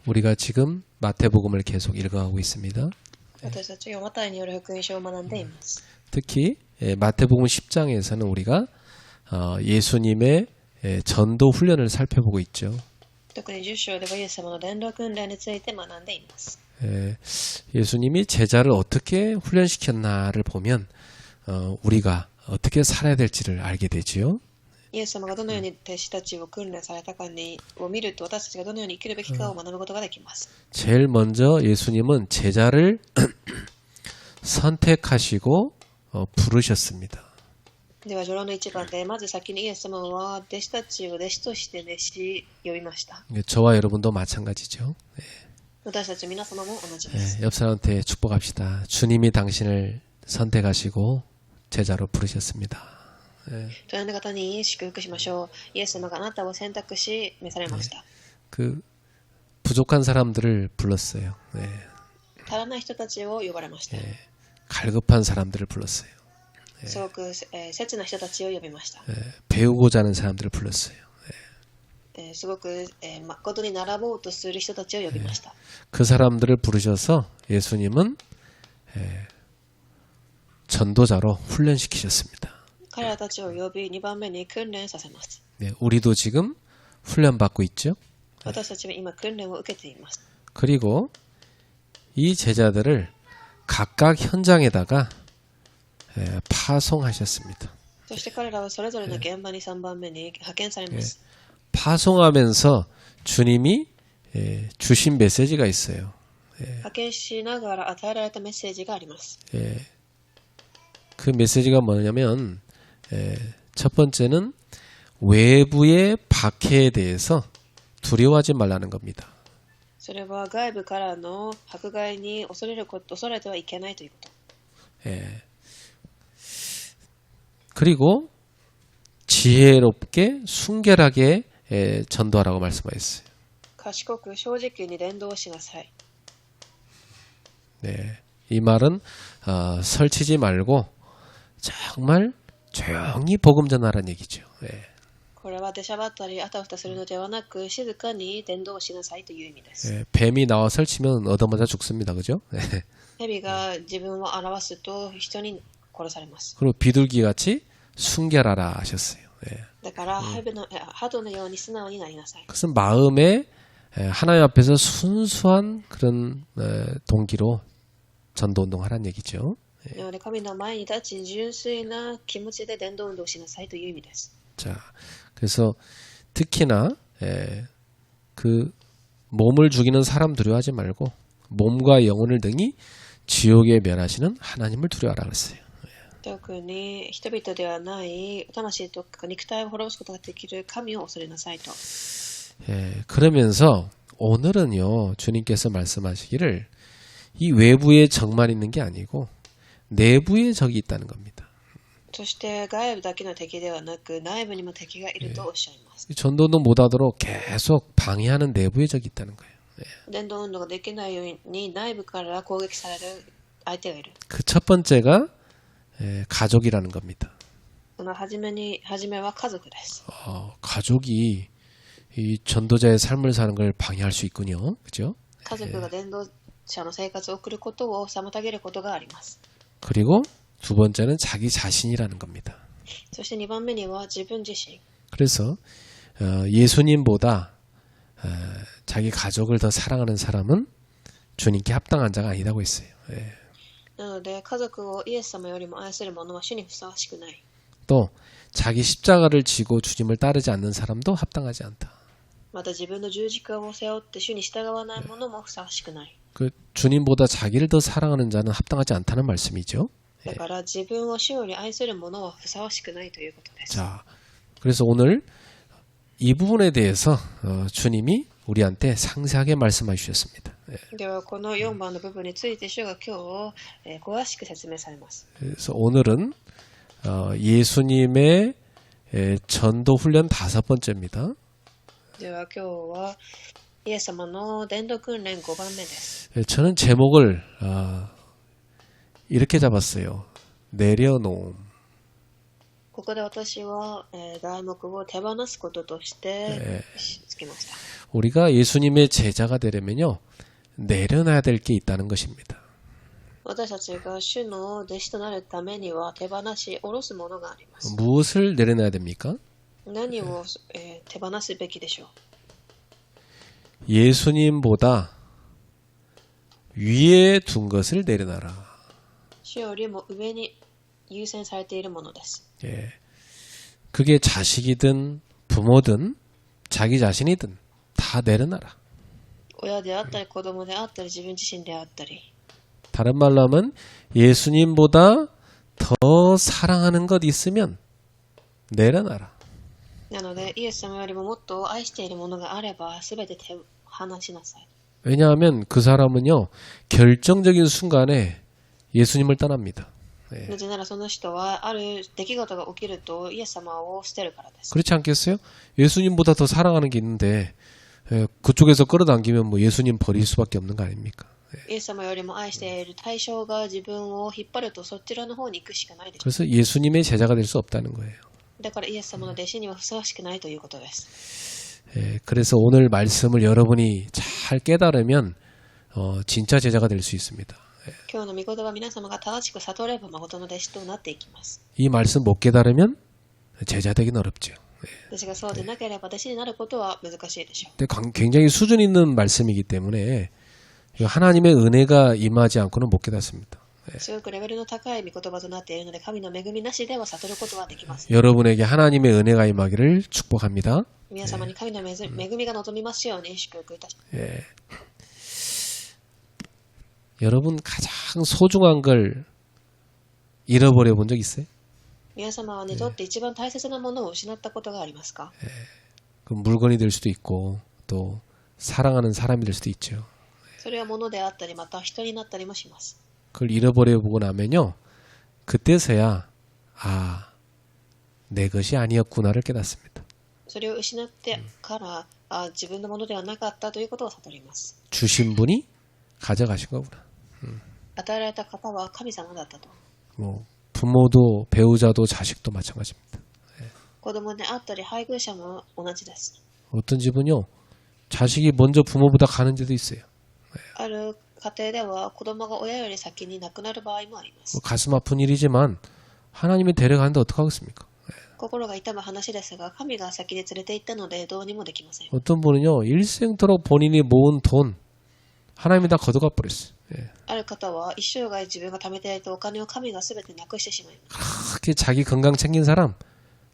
우리가 지금 마태복음을 계속 읽어가고 있습니다. 私たちがマタイによる福音書を学んでいます。 특히 마태복음 10장에서는 우리가 예수님의 전도 훈련을 살펴보고 있죠. 特に10章ではイエス様の伝道訓練について学んでいます。 예수님이 제자를 어떻게 훈련시켰나를 보면 우리가 어떻게 살아야 될지를 알게 되지요. イエス様がどのように弟子たちを訓練されたかを見ると私たちがどのように生きるべきかを学ぶことができます。 제일 먼저 예수님은 제자를 선택하시고 부르셨습니다. では序論の一番でまず先にイエス様は弟子たちを弟子として呼びました。 저와 여러분도 마찬가지죠. 私たち皆様も同じです。 옆 사람한테 축복합시다. 주님이 당신을 선택하시고 제자로 부르셨습니다. 隣の方に祝福しましょう。イエス様があなたを選択し召されました。 그 부족한 사람들을 불렀어요. 足らない人たちを呼ばれました。 갈급한 사람들을 불렀어요. すごく切な人たちを呼びました。 배우고자 하는 사람들을 불렀어요. すごく誠に並ぼうとする人たちを呼びました。 그 사람들을 부르셔서 예수님은 전도자로 훈련시키셨습니다. 彼らたちを呼び2番目に訓練させます。 우리도 지금 훈련받고 있죠. 私たちは今訓練を受けています。 그리고 이 제자들을 각각 현장에다가 파송하셨습니다. そして彼らはそれぞれの現場に3番目に派遣されます。 파송하면서 주님이 주신 메시지가 있어요. 派遣しながら与えられたメッセージがあります。 그 메시지가 뭐냐면 첫 번째는 외부의 박해에 대해서 두려워하지 말라는 겁니다. それは外部からの迫害に恐れてはいけないということ。 그리고 지혜롭게 순결하게 전도하라고 말씀하셨어요. 賢く正直に伝道しなさい。 이 말은 설치지 말고 정말 조용히 복음 전하라는 얘기죠. これは出しゃばったりあたふたするのではなく静かに伝道しなさいという意味です。 뱀이 나와 설치면 얻어맞아 죽습니다. 그죠? 蛇が自分を表すと人に殺されます。 그리고 비둘기같이 순결하라 하셨어요. だから鳩のように素直になりなさい。 그것은 마음에 하나님 앞에서 순수한 그런 동기로 전도운동 하라는 얘기죠. なので神の前に立ち純粋な気持ちで伝道運動しなさいという意味です。 자, 그래서 특히나 그 몸을 죽이는 사람 두려워하지 말고 몸과 영혼을 등이 지옥에 멸하시는 하나님을 두려워하라 그랬어요. 特に人々ではない魂とか肉体を滅ぼすことができる神を恐れなさいと。 그러면서 오늘은요 주님께서 말씀하시기를 이 외부에 적만 있는 게 아니고 내부에 적이 있다는 겁니다. そして外部だけの敵ではなく内部にも敵がいるとおっしゃいます。 전도도 못하도록 계속 방해하는 내부에 적이 있다는 거예요. 伝道運動ができないように内部から攻撃される相手がいる。 그 첫 번째가 가족이라는 겁니다. その初めは家族です。 가족이 이 전도자의 삶을 사는 걸 방해할 수 있군요. 그죠? 家族が伝道者の生活を送ることを妨げることがあります。 그리고 두 번째는 자기 자신이라는 겁니다. そして2番目には自分自身。 그래서 예수님보다 자기 가족을 더 사랑하는 사람은 주님께 합당한 자가 아니라고 했어요. なので家族をイエス様よりも愛する者は主にふさわしくない。 또 자기 십자가를 지고 주님을 따르지 않는 사람도 합당하지 않다. また自分の十字架を背負って主に従わない者もふさわしくない。 그 주님보다 자기를 더 사랑하는 자는 합당하지 않다는 말씀이죠. だから自分を主より愛する者はふさわしくないということです。 자, 그래서 오늘 이 부분에 대해서 주님이 우리한테 상세하게 말씀해 주셨습니다. ではこの4番の部分について主が今日詳しく説明されます。 그래서 오늘은 예수님의 전도 훈련 5번째입니다. では今日はイエス様の伝道訓練5番目です。 저는 제목을 이렇게 잡았어요. 내려놓음. ここで私は題目を手放すこととしてつけました。 우리가 예수님의 제자가 되려면요, 내려놔야 될 게 있다는 것입니다. 私たちが主の弟子となるためには手放し下ろすものがあります。 무엇을 내려놔야 됩니까? 何を、手放すべきでしょう。 예수님보다 위에 둔 것을 내려놔라. 主よりも上に優先されているものです。 예. 그게 자식이든 부모든 자기 자신이든 다 내려놔라. 親であったり子供であったり自分自身であったり 다른 말로 하면 예수님보다 더 사랑하는 것 있으면 내려놔라. なのでイエス様よりももっと愛しているものがあれば全て手を離しなさい。 왜냐하면 그 사람은요, 결정적인 순간에 예수님을 떠납니다. なぜならその人はある出来事が起きるとイエス様を捨てるからです。 그렇지 않겠어요? 예수님보다 더 사랑하는 게 있는데 그쪽에서 끌어당기면 뭐 예수님 버릴 수밖에 없는 거 아닙니까? イエス様よりも愛している対象が自分を引っ張るとそちらの方に行くしかないでしょう。 그래서 예수님의 제자가 될 수 없다는 거예요. だからイエス様の弟子にはふさわしくないということです。 그래서 오늘 말씀을 여러분이 잘 깨달으면 진짜 제자가 될 수 있습니다. 今日の御言葉皆様が正しく悟れば誠の弟子となっていきます。 이 말씀 못 깨달으면 제자 되긴 어렵죠. 私がそうでなければ弟子になることは難しいでしょう。 근데 굉장히 수준 있는 말씀이기 때문에 하나님의 은혜가 임하지 않고는 못 깨닫습니다. すごくレベルの高い御言葉となっているので神の恵みなしでは悟ることはできません。 여러분에게 하나님의 은혜가 임하기를 축복합니다. 皆様に神の恵みが望みますように祝福いたします。 예. 여러분 가장 소중한 걸 잃어버려 본 적 있어요? 皆様にとって一番大切なものを失ったことがありますか？ 그 물건이 될 수도 있고 또 사랑하는 사람이 될 수도 있죠. それは物であったりまた人になったりもします。 그걸 잃어버려 보고 나면요, 그때서야 내 것이 아니었구나를 깨닫습니다. それを失ってから自分のものではなかったということを悟ります。 주신 분이 가져가신 거구나. 与えられた方は神様だったと。 뭐 부모도 배우자도 자식도 마찬가지입니다. 子供であったり配偶者も同じです。 어떤 집은요, 자식이 먼저 부모보다 가는 데도 있어요. ある家庭では子供が親より先に亡くなる場合もあります。 가슴 아픈 일이지만 하나님이 데려가는데 어떡하겠습니까? 心が痛む話ですが神が先に連れて行ったのでどうにもできません。 어떤 분은요, 일생토록 본인이 모은 돈 하나님이 다 걷어가 버렸어요. ある方は一生涯自分が貯めていたお金を神が全てなくしてしまいます。 그렇게 자기 건강 챙긴 사람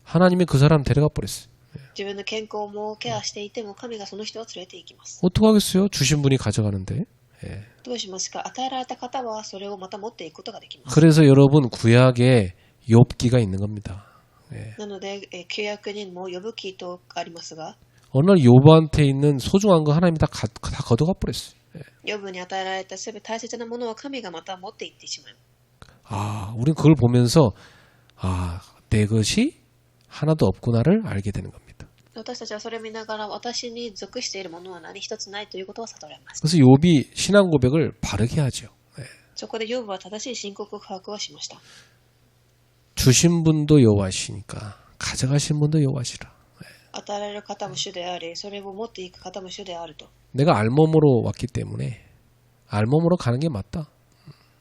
하나님이 그 사람 데려가 버렸어요. 自分の健康もケアしていても神がその人を連れて行きます。 어떡하겠어요? 주신 분이 가져가는데. どうしますか？与えられた方はそれをまた持っていくことができます。 그래서 여러분 구약에 욥기가 있는 겁니다. なので旧約にも呼ぶ記とありますが 어느 날 욥한테 있는 소중한 거 하나님이 다 걷어가 버렸어요. ヨブに与えられたすべて大切なものを神がまた持っていってしまいます。 우린 그걸 보면서 내 것이 하나도 없구나를 알게 되는 겁니다. 私たちはそれを見ながら私に属しているものは何一つないということを悟れます。 그래서 욥이 신앙 고백을 바르게 하죠. そこでヨブは正しい信仰告白をしました。 주신 분도 여호와시니까 가져가신 분도 여호와시라. 与えられる方も主であり、それを持っていく方も主であると。 내가 알몸으로 왔기 때문에 알몸으로 가는 게 맞다.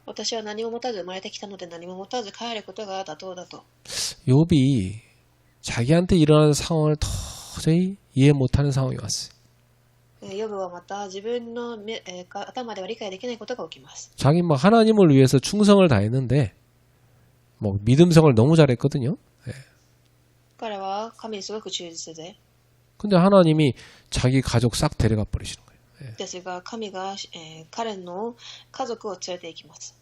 私は何も持たず生まれてきたので何も持たず帰ることが妥当だと。 욥이 자기한테 일어나는 상황을 도저히 이해 못하는 상황이 왔어요. ヨブはまた自分の頭では理解できないことが起きます。 자기 막 하나님을 위해서 충성을 다했는데 뭐 믿음성을 너무 잘했거든요. 彼は神にすごく忠実で、 근데 하나님이 자기 가족 싹 데려가 버리시는 거예요. ですが神が、彼の家族を連れて行きます。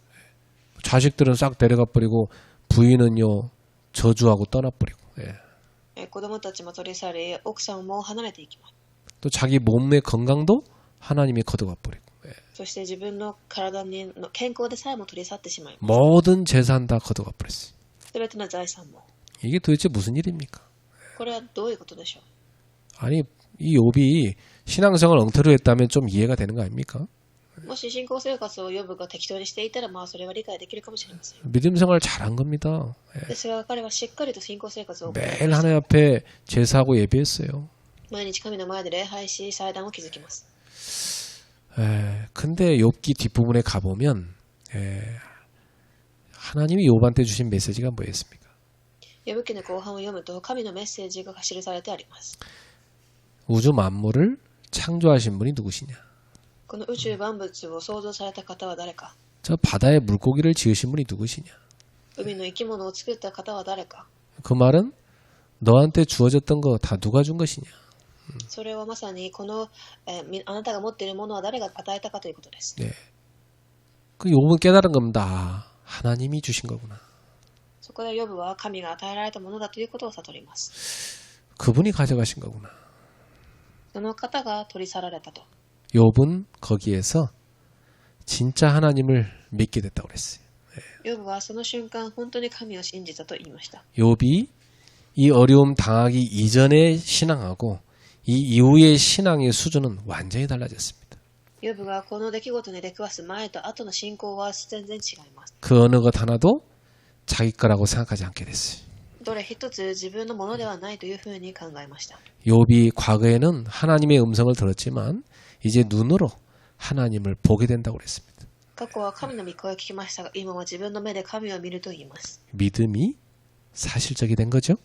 자식들은 싹 데려가 버리고 부인은요 저주하고 떠나버리고. 子供たちも取り去り、奥さんも離れていきます。 또 자기 몸의 건강도 하나님이 걷어가 버리고. そして自分の体の健康でさえも取り去ってしまいます。 모든 재산 다 걷어가 버렸어요. すべての財産も。 이게 도대체 무슨 일입니까? これはどういうことでしょう。 아니 이 욥이 신앙생활 엉터리로 했다면 좀 이해가 되는 거 아닙니까? もし信仰生活をヨブが適当にしていたら、まあそれは理解できるかもしれません。 믿음생활 잘한 겁니다. ですが彼はしっかりと信仰生活を行いま 매일 した。 하나님 앞에 제사하고 예배했어요. 毎日神の前で礼拝し、祭壇を築きます。 근데 욥기 뒷부분에 가보면 하나님이 욥한테 주신 메시지가 뭐였습니까? 呼ぶ記の後半を読むと、神のメッセージが記されてあります。 우주 만물을 창조하신 분이 누구시냐? この宇宙万物を創造された方は誰か。 저 바다의 물고기를 지으신 분이 누구시냐? 海の生き物を作った方は誰か。 그 말은 너한테 주어졌던 거 다 누가 준 것이냐? それはまさにこの、あなたが持っているものは誰が与えたかということです。 네. 그 욥은 깨달은 겁니다. 아, 하나님이 주신 거구나. そこでヨブは神が与えられたものだということを悟ります。 그분이 가져가신 거구나. その方が取り去られたと。 욥은 거기에서 진짜 하나님을 믿게 됐다고 그랬어요. ヨブはその瞬間本当に神を信じたと言いました。 욥이 이 어려움 당하기 이전의 신앙하고 이 이후의 신앙의 수준은 완전히 달라졌습니다. ヨブがこの出来事に出くわす前と後の信仰は全然違います。 그 어느 것 하나도 자기 거라고 생각하지 않게 됐어요. どれ一つ自分のものではないというふうに考えました。 욥이 과거에는 하나님의 음성을 들었지만 이제 눈으로 하나님을 보게 된다고 그랬습니다. 過去は神の御声を聞きましたが、今は自分の目で神を見ると言います。 믿음이 사실적이 된 거죠.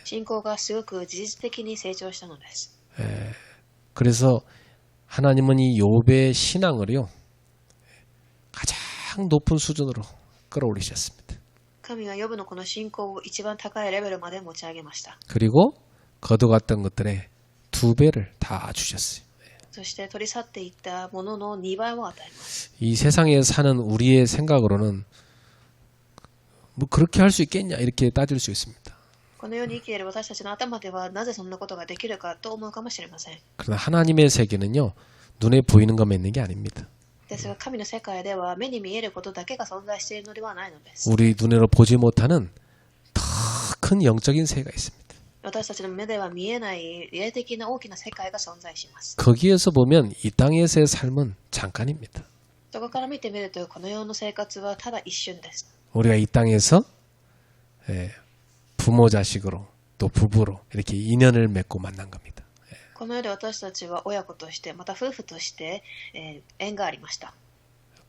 信仰がすごく事実的に成長したのです。 그래서 하나님은 이 욥의 신앙을요 가장 높은 수준으로 끌어올리셨습니다. 神はヨブのこの信仰を一番高いレベルまで持ち上げました。 그리고 거둬갔던 것들의 2배를 다 주셨어요. そして取り去っていったものの2倍を与えます。 이 세상에 사는 우리의 생각으로는 뭐 그렇게 할 수 있겠냐 이렇게 따질 수 있습니다. この世に生きている私たちの頭ではなぜそんなことができるかと思うかもしれません。 그러나 하나님의 세계는요 눈에 보이는 것만 있는 게 아닙니다. ですが神の世界では目に見えることだけが存在しているのではないのです。 우리 눈으로 보지 못하는 더 큰 영적인 세계가 있습니다. 私たちの目では見えない霊的な大きな世界が存在します。 거기에서 보면 이 땅에서의 삶은 잠깐입니다. そこから見てみるとこの世の生活はただ一瞬です。 우리가 이 땅에서 부모 자식으로 또 부부로 이렇게 인연을 맺고 만난 겁니다. この世で私たちは親子としてまた夫婦として、縁がありました。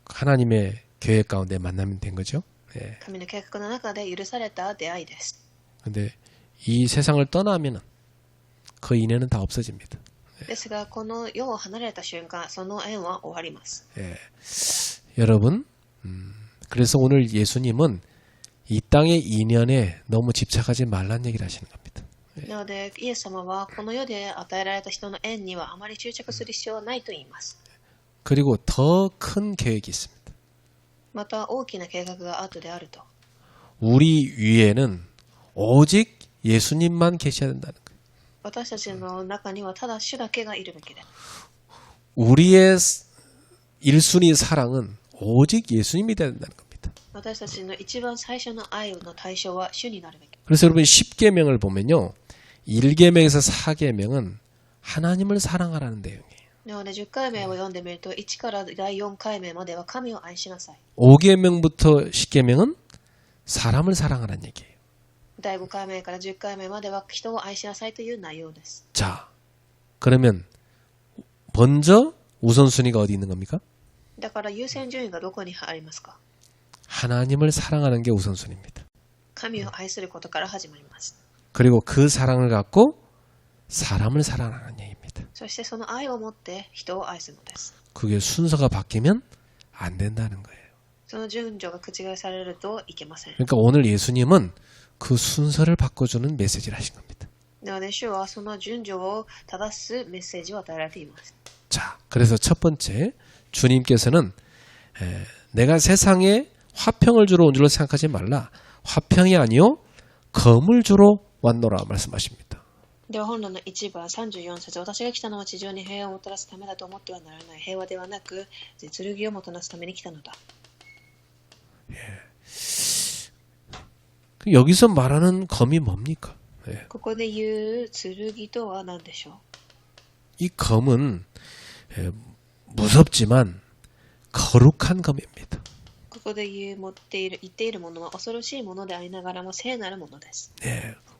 하나님의 계획 가운데 만나면 된 거죠. 神の計画の中で許された出会いです。 근데 이 세상을 떠나면은 그 인연은 다 없어집니다. ですがこの世を離れた瞬間その縁は終わります。 여러분, 그래서 오늘 예수님은 이 땅의 인연에 너무 집착하지 말란 얘기를 하시는 겁니다. なのでイエス様はこの世で与えられた人の縁にはあまり執着する必要はないと言います。 그리고 더 큰 계획이 있습니다. また大きな計画が後であると。 우리 위에는 오직 예수님만 계셔야 된다는 거예요. 私たちの中にはただ主だけがいるべきです。 우리의 1순위 사랑은 오직 예수님이 돼야 된다는 겁니다. 私たちの一番最初の愛の対象は主になるべき。 그래서 여러분 10계명을 보면요. 1계명에서 4계명은 하나님을 사랑하라는 내용이에요. なので10回目を読んでみると1から第4回目までは神を愛しなさい。 5계명부터 10계명은 사람을 사랑하라는 얘기예요. 第5回目から10回目までは人を愛しなさいという内容です。 자, 그러면 먼저 우선순위가 어디 있는 겁니까? だから優先順位がどこにありますか？ 하나님을 사랑하는 게 우선순위입니다. 神を愛することから始まります。 그리고 그 사랑을 갖고 사람을 사랑하는 얘기입니다. そしてその愛を持って人を愛するのです。 그게 순서가 바뀌면 안 된다는 거예요. その順序が覆されるといけません。 그러니까 오늘 예수님은 그 순서를 바꿔주는 메시지를 하신 겁니다. なので主はその順序を正すメッセージを与えられています。 자, 그래서 첫 번째 주님께서는 내가 세상에 화평을 주러 온 줄로 생각하지 말라. 화평이 아니요 검을 주러 왔노라 말씀하십니다. では本論の1番34節、私が来たのは地上に平和をもたらすためだと思ってはならない。平和ではなく剣をもたらすために来たのだ。 여기서 말하는 검이 뭡니까? ここで言う剣とは何でしょう？ 이 검은 무섭지만 거룩한 검입니다. ここで言っているものは恐ろしいものでありながらも聖なるものです。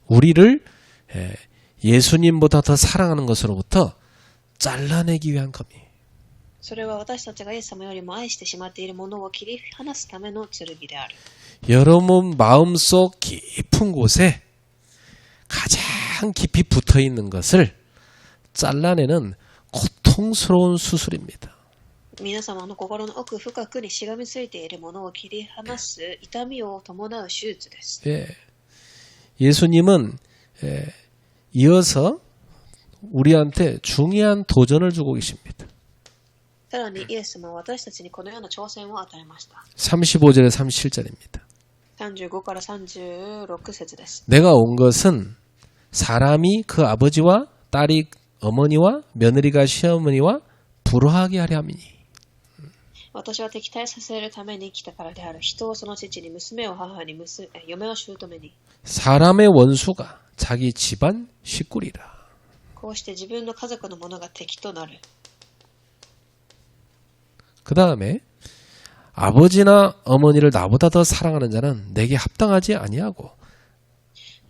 우리를 예수님보다 더 사랑하는 것으로부터 잘라내기 위한 겁니다. それは私たちがイエス様よりも愛してしまっているものを切り離すための剣である。 여러분 마음속 깊은 곳에 가장 깊이 붙어 있는 것을 잘라내는 고통스러운 수술입니다. 皆様の心の奥深くにしがみついているものを切り離す痛みを伴う手術です。 예. 예수님은 이어서 우리한테 중요한 도전을 주고 계십니다. さらにイエス様は私たちにこのような挑戦を与えました。 35절에 37절입니다. 35から36節です。 내가 온 것은 사람이 그 아버지와 딸이 어머니와 며느리가 시어머니와 불화하게 하려 함이니. 私は敵対させるために来たからである。人をその父に、娘を母に、嫁を姑に。 사람의 원수가 자기 집안 식구리라. こうして自分の家族のものが敵となる。 그 다음에 아버지나 어머니를 나보다 더 사랑하는 자는 내게 합당하지 아니하고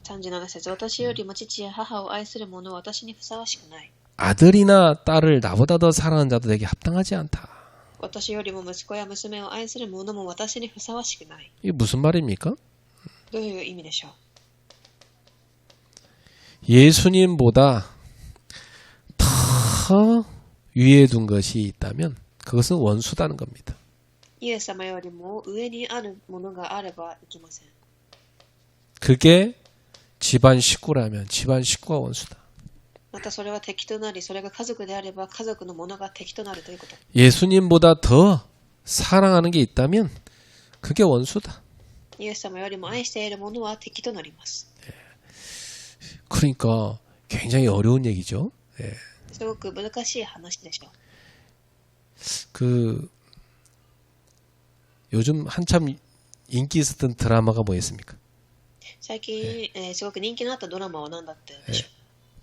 37節、私よりも父や母を愛する者は私にふさわしくない。 아들이나 딸을 나보다 더 사랑하는 자도 내게 합당하지 않다. 私よりも息子や娘を愛する者も私にふさわしくない。 이게 무슨 말입니까? どういう意味でしょう。 예수님보다 더 위에 둔 것이 있다면 그것은 원수다는 겁니다. イエス様よりも上にあるものがあればいけません。 그게 집안 식구라면 집안 식구가 원수다. またそれは敵となり、それが家族であれば家族のものが敵となるということ。 예수님보다 더 사랑하는 게 있다면 그게 원수다. イエス様よりも愛しているものは敵となります。 그러니까 굉장히 어려운 얘기죠. 예. すごく難しい話でしょう。 그 요즘 한참 인기 있었던 드라마가 뭐였습니까? 最近、すごく人気のあったドラマは何だったでしょ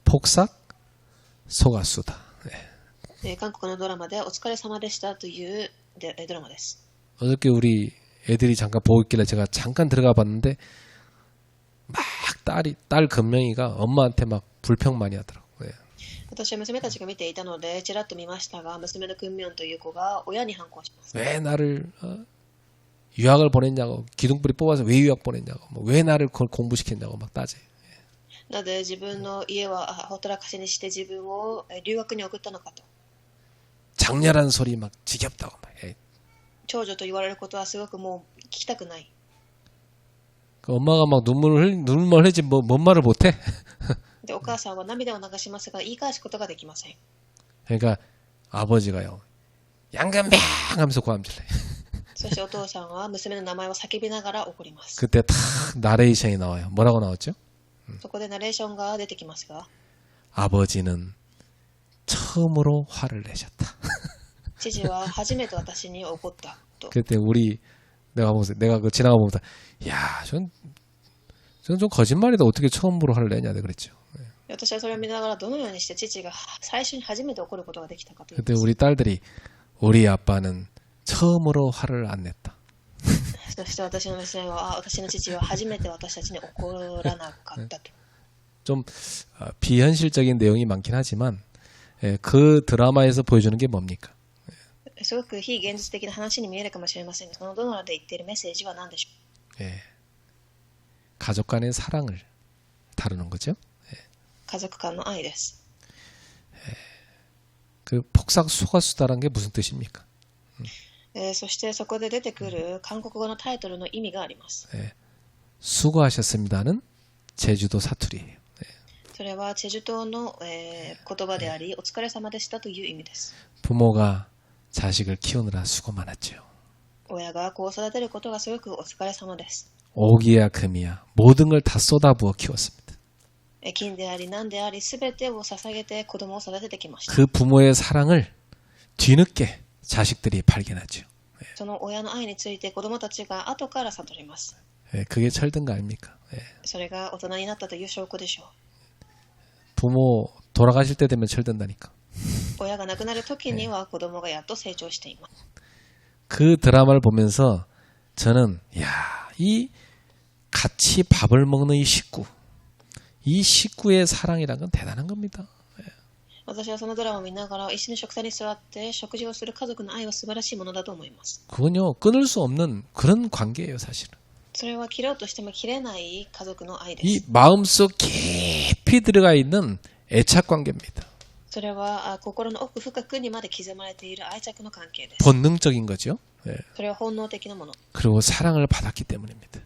폭삭 소가수다. う。韓国のドラマでお疲れ様でしたというドラマです。 어저께 우리 애들이 잠깐 보고 있길래 제가 잠깐 들어가 봤는데 막 딸 금명이가 엄마한테 막 불평 많이 하더라고. 예. 私は娘たちが見ていたのでちらっと見ましたが、娘のクンミョンという子が親に反抗します。 왜 나를 유학을 보냈냐고, 기둥뿌리 뽑아서 왜 유학 보냈냐고, 왜 나를 그걸 공부시켰냐고 막 따져. なぜ自分の家はほったらかしにして自分を留学に送ったのかと。 장렬한 소리 막 지겹다고 막. 예. 長女と言われることはすごくもう聞きたくない。 그 엄마가 막 눈물 흘리지 뭔 말을 못해. で、お母さんは涙を流しますが言い返すことができません。 그러니까 아버지가요, 양금병 하면서 고함질래. そしてお父さんは娘の名前を叫びながら怒ります。 그때 탁 나레이션이 나와요. 뭐라고 나왔죠? そこでナレーションが出てきますが、 아버지는 처음으로 화를 내셨다. 父は初めて私に怒ったと。 그때 내가 그 지나가 보면서 야, 전 좀 거짓말이다. 어떻게 처음으로 화를 내냐, 내가 그랬죠. 私はそれを見ながらどのようにして父が最初に初めて怒ることができたかという 그때 우리 딸들이 우리 아빠는 처음으로 화를 안 냈다. そして私の娘は私の父は初めて私たちに怒らなかったと。 좀 비현실적인 내용이 많긴 하지만 그 드라마에서 보여주는 게 뭡니까? すごく非現実的な話に見えるかもしれませんが、そのドラマで言っているメッセージは何でしょう。 예. 가족 간의 사랑을 다루는 거죠. 家族間の愛です。 그 폭삭 소가수다라는 게 무슨 뜻입니까? そしてそこで出てくる韓国語のタイトルの意味があります。 수고하셨습니다는 제주도 사투리예요. それはチェジュ島の、言葉であり、お疲れ様でしたという意味です。 부모가 자식을 키우느라 수고 많았죠. 親が子を育てることがすごくお疲れ様です。 오기야 금이야 모든 걸 다 쏟아부어 키웠습니다. 金であり何であり全てを捧げて子供を育ててきました。 그 부모의 사랑을 뒤늦게 자식들이 발견하죠. その親の愛について子供たちが後から悟ります。 그게 철든 거 아닙니까? それが大人になったという証拠でしょう。 부모 돌아가실 때 되면 철든다니까. 親が亡くなる時には子供がやっと成長しています。 그 드라마를 보면서 저는 이 같이 밥을 먹는 이 식구, 이 식구의 사랑이란 건 대단한 겁니다. 私はそのドラマを見ながら一緒に食卓に座って食事をする家族の愛は素晴らしいものだと思います。 그건요 끊을 수 없는 그런 관계예요, 사실은. それは切ろうとしても切れない家族の愛で 이 す。 마음속 깊이 들어가 있는 애착 관계입니다. それは心の奥深くにまで刻まれている愛着の関係です。 본능적인 거죠. 예. それは本能的なもの。 그리고 사랑을 받았기 때문입니다.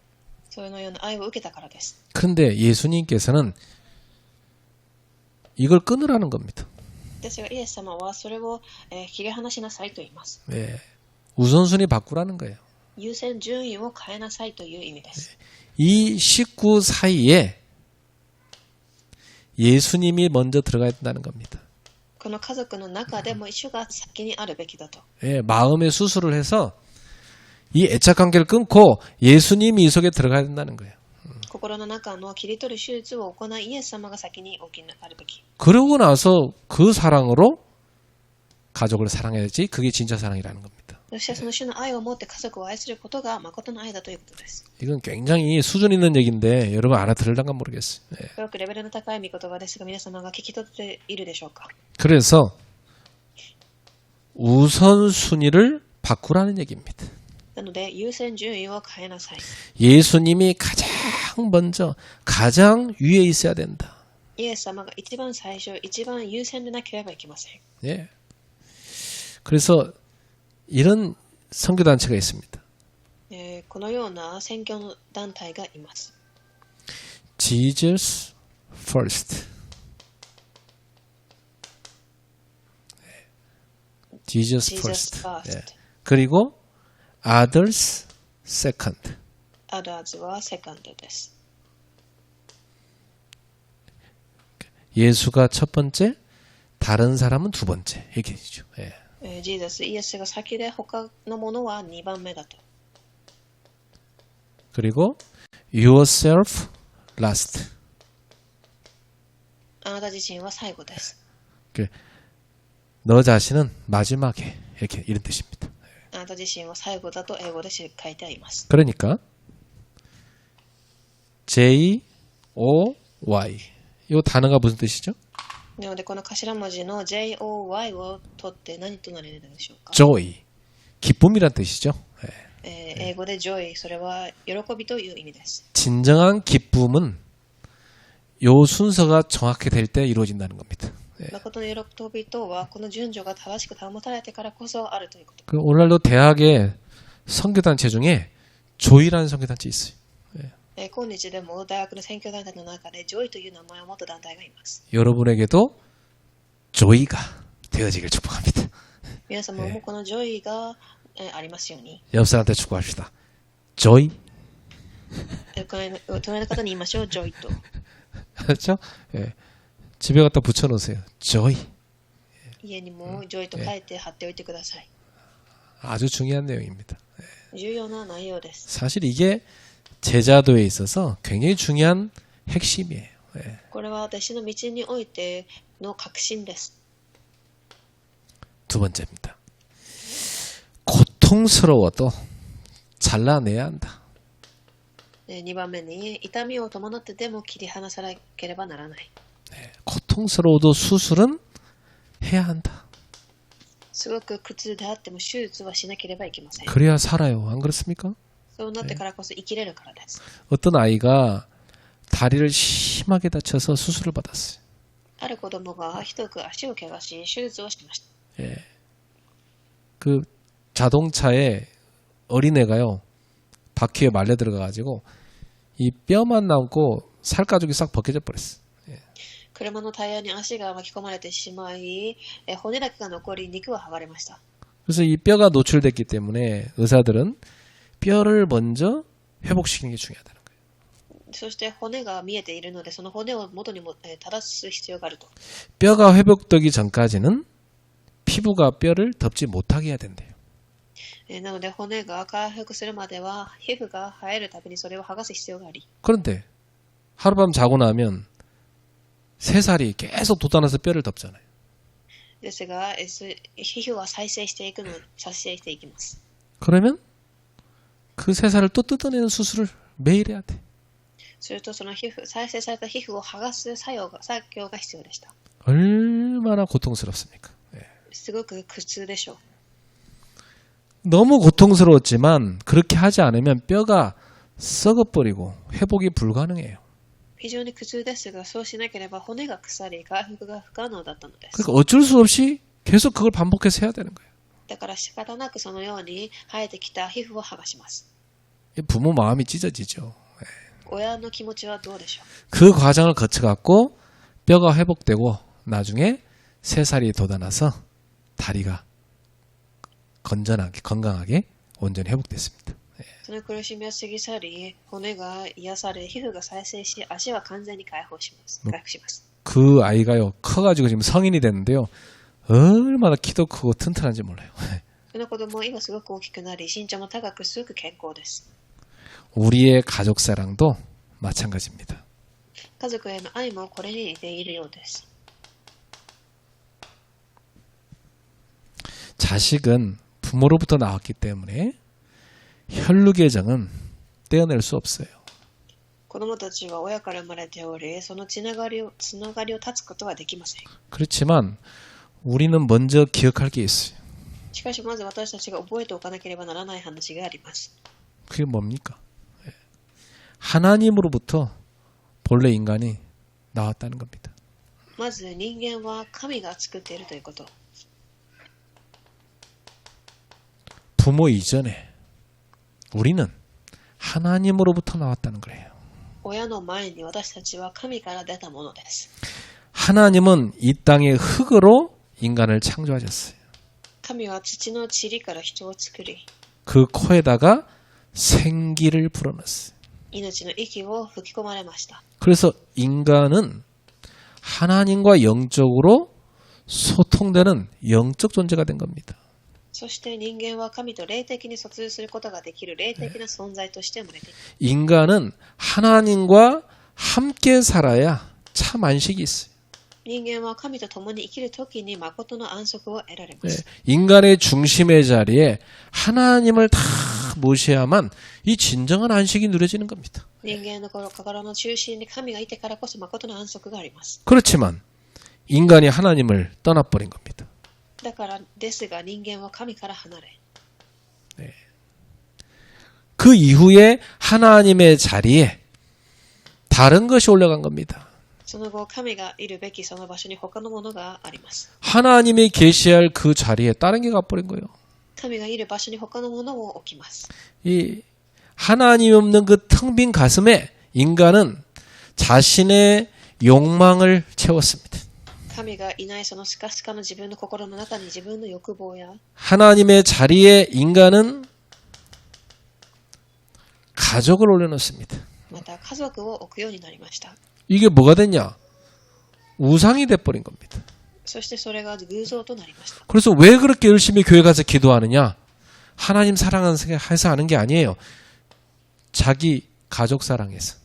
それのような愛を受けたからです。 그런데 예수님께서는 이걸 끊으라는 겁니다. ですがイエス様はそれを切り離しなさいと言います。 예. 우선순위 바꾸라는 거예요. 優先順位を変えなさいという意味です。 이 식구 사이에 예수님이 먼저 들어가야 된다는 겁니다. この家族の中でも主が先にあるべきだと。 예, 마음의 수술을 해서 이 애착 관계를 끊고 예수님이 이 속에 들어가야 된다는 거예요. 心の中の切り取る手術を行いイエス様が先に起きあるべき。 그러고 나서 그 사랑으로 가족을 사랑해야지 그게 진짜 사랑이라는 겁니다. そしてその主の愛を持って家族を愛することが誠の愛だということです。 이건 굉장히 수준 있는 얘기인데 여러분 알아들을란가 모르겠어요. 예. すごくレベルの高い御言葉ですが皆様が聞き取っているでしょうか。 그래서 우선순위를 바꾸라는 얘기입니다. なので優先順位を変えなさい。 예수님이 가장 먼저 가장 위에 있어야 된다. イエス様が一番最初、一番優先でなければいけません。 예. 그래서 이런 선교단체가 있습니다. このような宣教の団体がいます。 Jesus first. Jesus first. 예. 그리고 others second. others はセカンドです。 예수가 첫 번째, 다른 사람은 두 번째. 이렇게 되죠. 예. ジーザス、イエスが先で他のものは2番目だと。 그리고 yourself last. あなた自身は最後です。 너 자신은 마지막에 이렇게 이런 뜻입니다. あなた自身は最後だと英語で書いてあります。 그러니까 J O Y 이 단어가 무슨 뜻이죠? なのでこの頭文字の JOY を取って何となるでしょうか。 Joy 기쁨이란 뜻이죠. 예. 英語で joy それは喜びという意味です。 진정한 기쁨은 요 순서가 정확히 될 때 이루어진다는 겁니다. 예. 誠の喜びとはこの順序が正しく保たれてからこそあるということ。 그 오늘날도 대학의 선교단체 중에 조이라는 선교단체 있어요. 今日でも大学の選挙団体の中で joy という名前を持った団体がいます。 여러분에게도 조이가 되어지길 축복합니다. 皆様もこの joy がありますように。 옆 사람한테 축복합시다. 조이. 隣の方に言いましょう joy と。 그렇죠? 예. 집에 갖다 붙여놓으세요. 조이. 家にも joy と書いて貼っておいてください。 아주 중요한 내용입니다. 重要な内容です。 사실 이게 제자도에 있어서 굉장히 중요한 핵심이에요. 예. これは私の道においての核心です。 두 번째입니다. 고통스러워도 잘라내야 한다. 2番目に痛みを伴ってでも切り離さなければならない。 고통스러워도 수술은 해야 한다. すごく苦痛であっても手術はしなければいけません。 그래야 살아요. 안 그렇습니까? そうなってからこそ生きれるからです。 어떤 아이가 다리를 심하게 다쳐서 수술을 받았어요. ある子供がひどく足を怪我し手術をしました。 예. 그 자동차에 어린애가요 바퀴에 말려 들어가가지고 이 뼈만 남고 살 가죽이 싹 벗겨져 버렸어. 車のタイヤに足が巻き込まれてしまい、骨だけが残り肉は剥がれました。 그래서 이 뼈가 노출됐기 때문에 의사들은 뼈를 먼저 회복시키는 게 중요하다는 거예요. そして骨が見えているのでその骨を元に正す必要があると。 뼈가 회복되기 전까지는 피부가 뼈를 덮지 못하게 해야 된대요. なので骨が回復するまでは皮膚が生えるたびにそれを剥がす必要があり。 그런데 하룻밤 자고 나면 새살이 계속 돋아나서 뼈를 덮잖아요. ですが、皮膚は再生していくので再生していきます。 그러면 그 새살을 또 뜯어내는 수술을 매일 해야 돼. するとその皮膚、再生された皮膚を剥がす作業が必要でした。 얼마나 고통스럽습니까? 예. すごく苦痛でしょう。 너무 고통스러웠지만 그렇게 하지 않으면 뼈가 썩어버리고 회복이 불가능해요. 非常に苦痛ですが、そうしなければ骨が腐り、回復が不可能だったのです。 그러니까 어쩔 수 없이 계속 그걸 반복해서 해야 되는 거예요. だから仕方なくそのように生えてきた皮膚を剥がします。 부모 마음이 찢어지죠. 親の気持ちはどうでしょう。 그 과정을 거쳐갖고 뼈가 회복되고 나중에 3살이 돋아나서 다리가 건강하게 온전히 회복됐습니다. その苦しみは過ぎ去り、骨が癒され、皮膚が再生し、足は完全に回復します。 그 아이가요 커가지고 지금 성인이 됐는데요 얼마나 키도 크고 튼튼한지 몰라요. その子供は今すごく大きくなり、身長も高くすごく健康です。 우리의 가족 사랑도 마찬가지입니다. 家族への愛もこれに似ているようです。 자식은 부모로부터 나왔기 때문에 혈육의 정은 떼어낼 수 없어요. 子供たちは親から生まれており、そのつながりを断つことはできません。 그렇지만 우리는 먼저 기억할 게 있어요. しかしまず私たちが覚えておかなければならない話があります。 그게 뭡니까? 하나님으로부터 본래 인간이 나왔다는 겁니다. まず人間は神が作っているということ。 부모 이전에 우리는 하나님으로부터 나왔다는 거예요. 親の前に私たちは神から出たものです。 하나님은 이 땅의 흙으로 인간을 창조하셨어요. 神は土の塵から人を作り、 그 코에다가 생기를 불어넣었어요. 命の息を吹き込まれました。 그래서 인간은 하나님과 영적으로 소통되는 영적 존재가 된 겁니다. そして人間は神と霊的に疎通することができる霊的な存在として生まれています。 인간은 하나님과 함께 살아야 참 안식이 있어요. 人間は神と共に生きるときに誠の安息を得られます。 인간의 중심의 자리에 하나님을 다 모셔야만 이 진정한 안식이 누려지는 겁니다. 人間の心の中心に神がいてからこそ誠の安息があります。 그렇지만 인간이 하나님을 떠나버린 겁니다. だからですが人間は神から離れ、 그 이후에 하나님의 자리에 다른 것이 올라간 겁니다. その後神がいるべきその場所に他のものがあります。 하나님이 계시할 그 자리에 다른 게 가버린 거예요. 神がいる場所に他のものを置きます。 이 하나님이 없는 그 텅 빈 가슴에 인간은 자신의 욕망을 채웠습니다. 神がいないそのスカスカの自分の心の中に自分の欲望や 하나님의 자리에 인간은 가족을 올려놓습니다. また家族を置くようになりました。 이게 뭐가 됐냐? 우상이 돼버린 겁니다. そしてそれが偶像となりました。 그래서 왜 그렇게 열심히 교회 가서 기도하느냐? 하나님 사랑하는 생각해서 하는 게 아니에요. 자기 가족 사랑해서.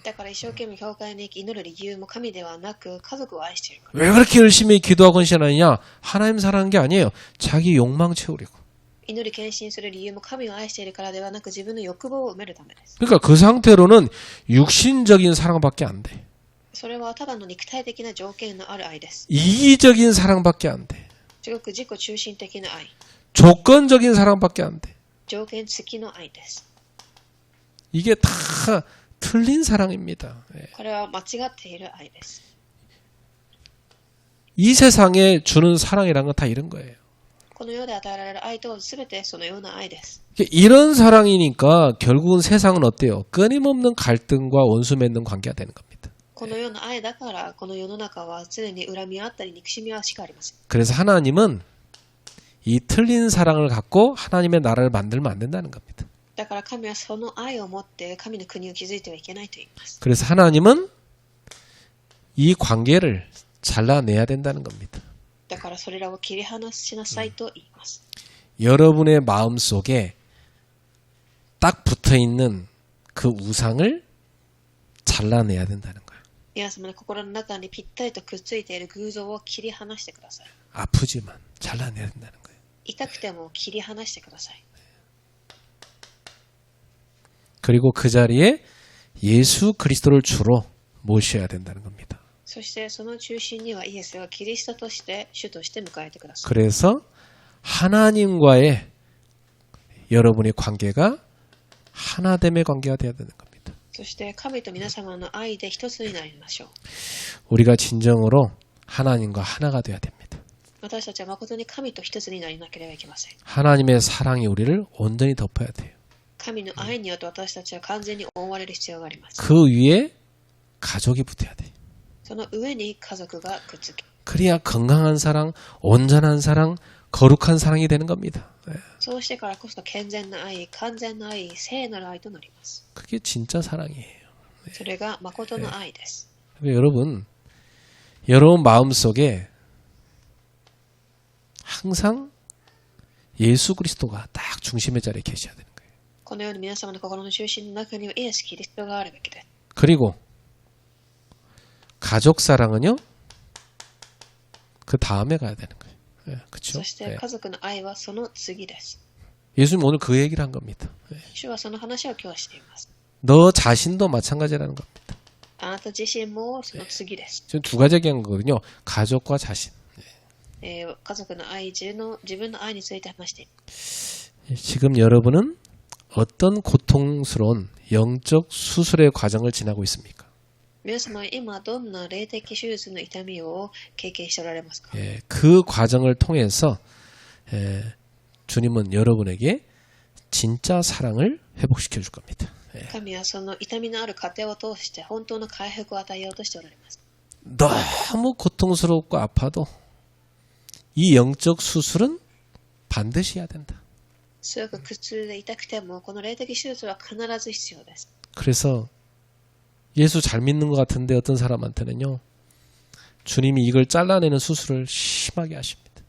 だから一生懸命教会に行き祈る理由も神ではなく家族を愛しているから。 왜 그렇게 열심히 기도하고 헌신하느냐? 하나님 사랑하는 게 아니에요. 자기 욕망 채우려고. 祈り献身する理由も神を愛しているからではなく自分の欲望を埋めるためです。 그러니까 그 상태로는 육신적인 사랑밖에 안 돼. それはただの肉体的な条件のある愛です。 이기적인 사랑밖에 안 돼. すごく自己中心的な愛、 조건적인 사랑밖에 안 돼. 条件付きの愛です。 이게 다 틀린 사랑입니다. 예. これは間違っている愛です。 이 세상에 주는 사랑이란 건 다 이런 거예요. この世で与えられる愛とは全てそのような愛です。 이런 사랑이니까 결국은 세상은 어때요? 끊임없는 갈등과 원수 맺는 관계가 되는 겁니다. このような愛だからこの世の中は常に恨みあったり憎しみはしかありません。 그래서 하나님은 이 틀린 사랑을 갖고 하나님의 나라를 만들면 안 된다는 겁니다. だから神はその愛を持って神の国を築いてはいけないと言います。 그래서 하나님은 이 관계를 잘라내야 된다는 겁니다. だからそれらを切り離しなさいと言います。 여러분의 마음속에 딱 붙어있는 그 우상을 잘라내야 된다는 거예요. 皆様の心の中にぴったりとくっついている偶像を切り離してください。 아프지만 잘라내야 된다는 거예요. 痛くても切り離してください。 그리고 그 자리에 예수 그리스도를 주로 모셔야 된다는 겁니다. そしてその中心にはイエスがキリストとして主として迎えてください。 그래서 하나님과의 여러분의 관계가 하나됨의 관계가 되어야 되는 겁니다. そして神と皆様の愛で一つになりましょう。 우리가 진정으로 하나님과 하나가 되어야 됩니다. 私たちは誠に神と一つになりなければいけません。 하나님의 사랑이 우리를 온전히 덮어야 돼요. 神の愛によって私たちは完全に覆われる必要があります。 그 위에 가족이 붙어야 돼요. その上に家族がくっつき、 그래야 건강한 사랑, 온전한 사랑, 거룩한 사랑이 되는 겁니다. そうしてからこそ健全な愛、完全な愛、聖なる愛となります。 그게 진짜 사랑이에요. それが誠の愛です。 여러분 마음속에 항상 예수 그리스도가 딱 중심의 자리에 계셔야 되는 거예요. このように皆様の心の中心の中にはイエス・キリストがあるべきです。 그리고 가족 사랑은요, 그 다음에 가야 되는 거예요. 그렇죠? そして家族の愛はその次です。 예수님 오늘 그 얘기를 한 겁니다. 主はその話を今日はしています。 너 자신도 마찬가지라는 겁니다. あなた自身もその次です。 지금 두 가지 얘기한 거거든요. 가족과 자신. 家族の愛、自分の愛について話しています。 지금 여러분은 어떤 고통스러운 영적 수술의 과정을 지나고 있습니까? 皆様は今どんな霊的手術の痛みを経験しておられますか？ 그 과정을 통해서 주님은 여러분에게 진짜 사랑을 회복시켜 줄 겁니다. 神はその痛みのある過程を通して本当の回復を与えようとしておられます。 너무 고통스럽고 아파도 이 영적 수술은 반드시 해야 된다. すごく苦痛で痛くてもこの霊的手術は必ず必要です。 그래서 예수 잘 믿는 것 같은데 어떤 사람한테는요, 주님이 이걸 잘라내는 수술을 심하게 하십니다.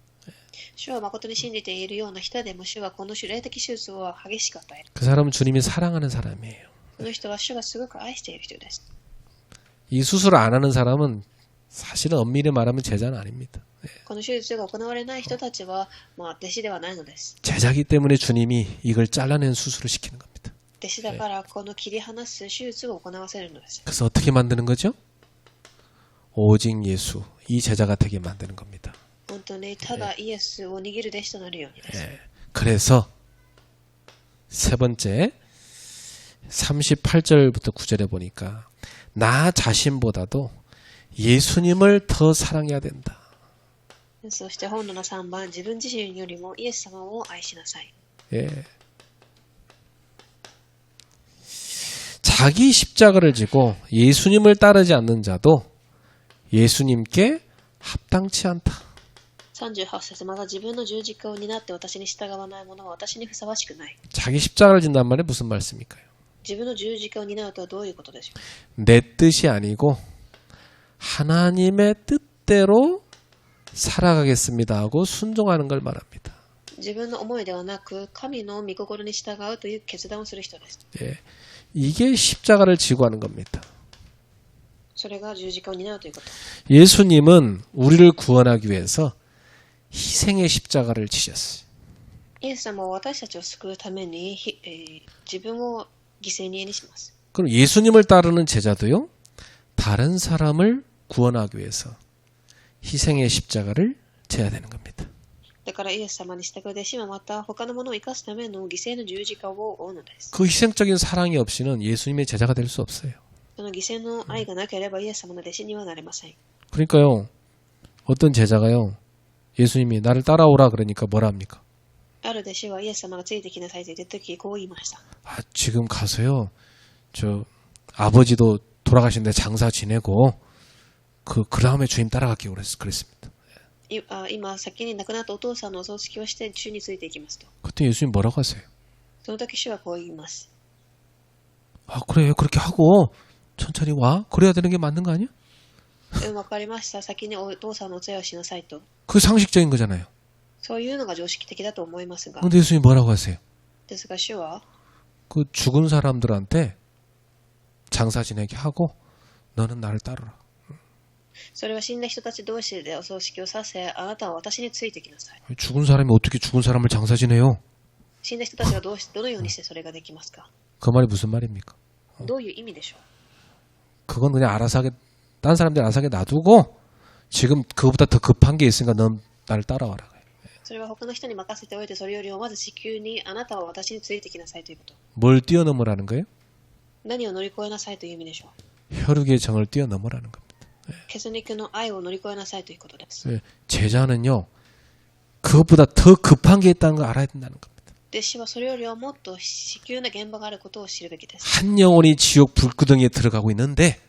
主は誠に信じているような人でも主はこの霊的手術を激しく与える。 그 사람은 주님이 사랑하는 사람이에요. この人は主がすごく愛している人です。 이 수술을 안 하는 사람은 사실은 엄밀히 말하면 제자는 아닙니다. この手術が行われない人たちは、弟子ではないのです。 제자기 때문에 주님이 이걸 잘라내는 수술을 시키는 겁니다. 弟子だからこの切り離す手術を行わせるのです。 그래서 어떻게 만드는 거죠? 오직 예수, 이 제자가 되게 만드는 겁니다. 本当にただイエスを握る弟子となるようにです。 그래서 세 번째 38절부터 9절에 보니까 나 자신보다도 예수님을 더 사랑해야 된다. そして本の3番、自分自身よりもイエス様を愛しなさい。 자기 십자가를 지고 예수님을 따르지 않는 자도 예수님께 합당치 않다. 38節、また自分の十字架を担って私に従わない者は私にふさわしくない。 자기 십자가를 진단 말이 무슨 말씀일까요? 自分の十字架を担うとはどういうことでしょう。 내 뜻이 아니고 하나님의 뜻대로 살아가겠습니다 하고 순종하는 걸 말합니다. 自分の思いではなく神の御心に従うという決断をする人です。 이게 십자가를 지고 하는 겁니다. それが十字架を担うということ。 예수님은 우리를 구원하기 위해서 희생의 십자가를 지셨어요. イエス様は私たちを救うために、自分を犠牲にします。 그럼 예수님을 따르는 제자도요, 다른 사람을 구원하기 위해서 희생의 십자가를 져야 되는 겁니다. だからイエス様に従う弟子はまた他のものを生かすための犠牲の十字架を負うのです。 그 희생적인 사랑이 없이는 예수님의 제자가 될 수 없어요. その犠牲の愛がなければイエス様の弟子にはなれません。 그러니까요, 어떤 제자가요, 예수님이 나를 따라오라 그러니까 뭐라 합니까? ある弟子はイエス様がついてきなさいと言ったときこう言いました。 지금 가서요, 아버지도 돌아가신데 장사 지내고 그 다음에 주님 따라갈게요 그랬습니다. 今先に亡くなったお父さんのお葬式をして主についていきますと。 그때 예수님 뭐라고 하세요? その時主はこう言います。 그래 그렇게 하고 천천히 와. 그래야 되는 게 맞는 거 아니야? わかりました。先にお父さんのお世話をしなさいと。 그 상식적인 거잖아요. そういうのが常識的だと思いますが。 근데 예수님 뭐라고 하세요? ですが主は 그 죽은 사람들한테 장사 지내게 하고 너는 나를 따르라. それは死んだ人たち同士でお葬式をさせ、あなたは私についてきなさい。 죽은 사람이 어떻게 죽은 사람을 장사 지내요? 死んだ人たちはどのようにしてそれができますか？ 그 말이 무슨 말입니까? どういう意味でしょう。 그건 그냥 알아서 하게, 딴 사람들 알아서 하게 놔두고 지금 그거보다 더 급한 게 있으니까 넌 나를 따라와라. それは他の人に任せておいて、それよりもまず至急にあなたは私についてきなさいということ。 뭘 뛰어넘으라는 거예요? 何を乗り越えなさいという意味でしょう。 혈육의 정을 뛰어넘으라는 겁니다. 血肉の愛を乗り越えなさいということです。 예, 제자는요, 그것보다 더 급한 게 있다는 걸 알아야 된다는 겁니다. 弟子はそれよりはもっと至急な現場があることを知るべきです。 한 영혼이 지옥 불구덩이에 들어가고 있는데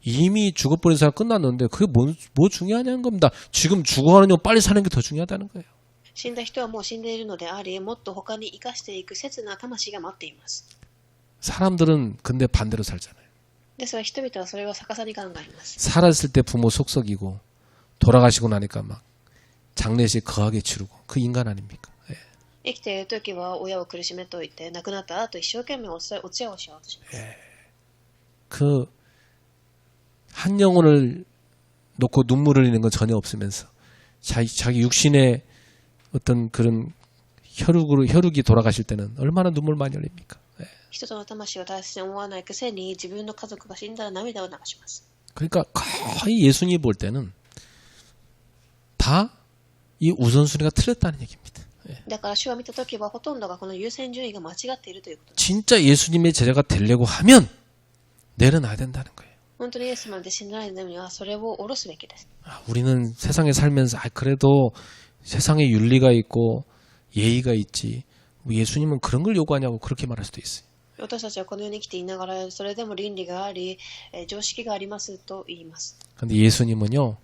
이미 죽어버린 사람 끝났는데 그게 뭐 중요하냐는 겁니다. 지금 죽어가는 영 빨리 사는 게 더 중요하다는 거예요. 死んだ人はもう死んでいるのであり、もっと他に生かしていく切な魂が待っています。 사람들은 근데 반대로 살잖아요. ですが人々はそれを逆さに考えます。 살았을 때 부모 속썩이고 돌아가시고 나니까 막 장례식 거하게 치르고 그 인간 아닙니까? 예. 生きている時は親を苦しめといて、亡くなった後一生懸命お通夜をしようとします。 그 한 영혼을 놓고 눈물을 흘리는 건 전혀 없으면서 자기 육신의 어떤 그런 혈육이 돌아가실 때는 얼마나 눈물 많이 흘립니까? 예. 人との魂を大切に思わないくせに自分の家族が死んだら涙を流します。 그러니까 거의 예수님이 볼 때는 다 이 우선순위가 틀렸다는 얘기입니다. 예. だから主を見た時はほとんどがこの優先順位が間違っているということです。 진짜 예수님의 제자가 되려고 하면 내려놔야 된다는 거예요. 本当にイエス様で死んだらためにはそれを下ろすべきです。 우리는 세상에 살면서 그래도 세상에 윤리가 있고 예의가 있지 뭐 예수님은 그런 걸 요구하냐고 그렇게 말할 수도 있어요. 私たちはこの世に生きていながらそれでも倫理があり、常識がありますと言います。 근데 예수님은요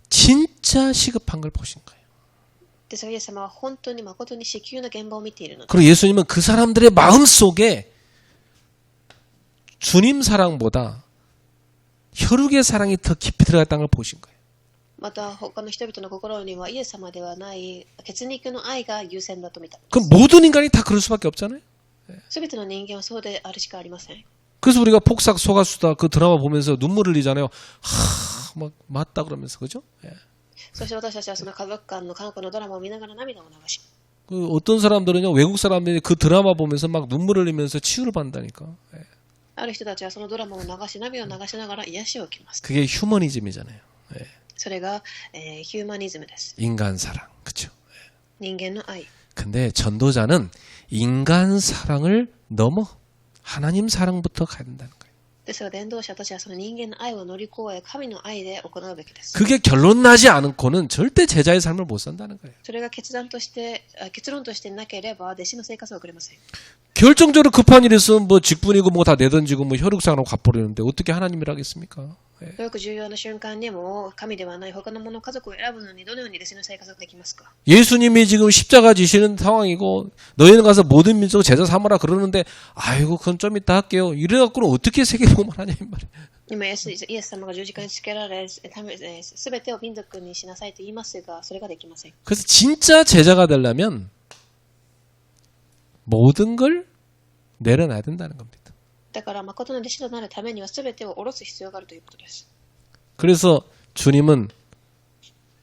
진짜 시급한 걸 보신 거예요. ですがイエス様は本当に誠に至急な現場を見ているので、 그리고 예수님은 그 사람들의 마음 속에 주님 사랑보다 혈육의 사랑이 더 깊이 들어갔다는 걸 보신 거예요. また他の人々の心にはイエス様ではない血肉の愛が優先だと見た。 그럼 모든 인간이 다 그럴 수밖에 없잖아요. すべての人間はそうであるしかありません。 그래서 우리가 폭삭 소가수다 그 드라마 보면서 눈물 흘리잖아요. 막 맞다 그러면서 그죠? 예. そして私たちはその家族間の韓国のドラマを見ながら涙を流し、 그 어떤 사람들은요 외국 사람들이 그 드라마 보면서 막 눈물 흘리면서 치유를 받는다니까. 예. ある人たちはそのドラマを流し涙を流しながら癒しを受けます。 그게 휴머니즘이잖아요. 예. それが、ヒューマニズムです。 인간 사랑, 그렇죠? 人間の愛。 근데 전도자는 인간 사랑을 넘어 하나님 사랑부터 가야 된다는 거예요. ですが伝道者たちはその人間の愛を乗り越え、神の愛で行うべきです。 그게 결론 나지 않고는 절대 제자의 삶을 못 산다는 거예요. それが結論としてなければ弟子の生活は送れません。 결정적으로 급한 일이 있으면 뭐 직분이고 뭐 다 내던지고 뭐 혈육상으로 갚아버리는데 어떻게 하나님이라 하겠습니까? 예. よく重要な瞬間にも神ではない他の者家族を選ぶのにどのように弟子の生活ができますか。 예수님이 지금 십자가 지시는 상황이고 너희는 가서 모든 민족 제자 삼으라 그러는데 아이고 그건 좀 이따 할게요. 이래갖고는 어떻게 세계복음을 하냐 이 말이에요. 今イエス様が十字架につけられ、すべてを民族にしなさいと言いますが、それができません。 그래서 진짜 제자가 되려면 모든 걸 내려놔야 된다는 겁니다. だから誠の弟子となるためにはすべてを下ろす必要があるということです。 그래서 주님은